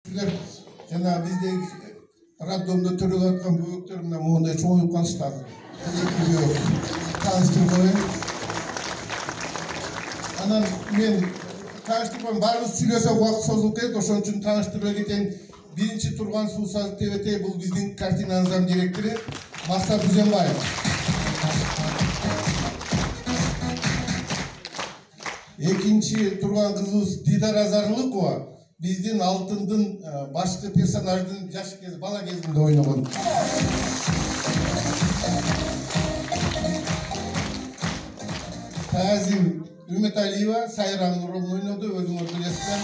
Жана бизде роддомдо төрөгө аткан бөбөктөр мына мондай чоңоюп калышты азыр. Тааныштырып коеюн. Анан мен тааныштырып баарыбыз сүйлөсөк убакыт созулуп кетет, ошон үчүн тааныштырып кетейин. Биринчи турган Суусал ТВТ бул биздин картина зам директору Максат Үзенбаев. Экинчи турган кызыбыз Дидар Азарлыкова. Биздин алтындын башкы персонаждын жаш кез бала кезинде ойногон. Тазим Үмүталиева Сайран ролун ойноду, өзүңөр билесиздер.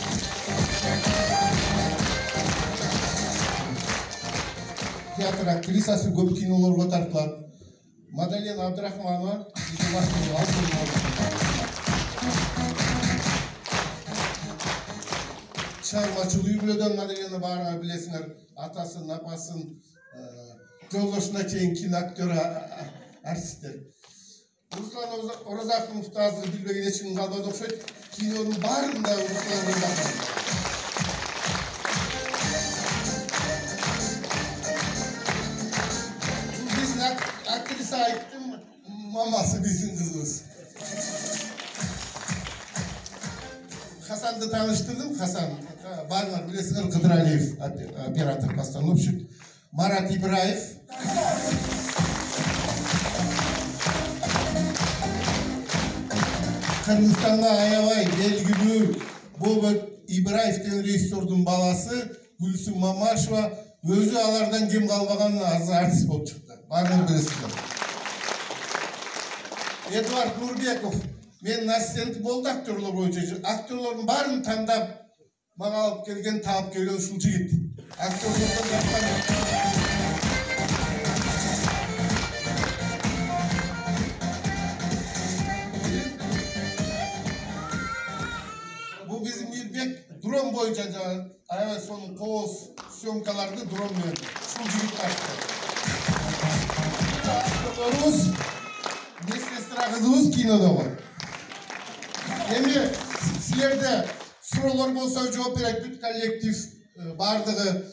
Театр актрисасы, көп кинолорго тартылат. Мадалена Абдрахманова чыгармачыл үй-бүлөдөн Мадалена баарыңар билесиңер, атасын, апасын, жолдошуна чейин кино актері, артисттер. Руслан Оразақовду азыр билбеген эч ким калбады окшойт. Кинонун баарында Руслан Оразақов. Биздин актриса айттым, мамасы биздин кызыбыз. Хасанды тааныштырдым, Хасан. Баарыңар билесиңер, Кыдыралиев, оператор, постановщик. Марат Ибраев. Кыргызстанга аябай белгилүү Бобот Ибраев деген режиссердун баласы Гүлсүм Мамашева өзү алардан кем калбаган азыр артист болуп чыкты. Баарыңар билесиздер. Эдуард Нурбеков менин ассистент болду актерлор боюнча. Актерлордун баарын тандап мага алып келген, таап келген ушул жигит. Актерлордон жаккан. Бул биздин Мирбек дрон боюнча аябай сонун кооз съемкаларды дрон менен ушул жигит тартты. Актерлорубуз медсестра кызыбыз кинодо бар. Эми силерде суроолор болсо жооп берет, бүт коллектив бардыгы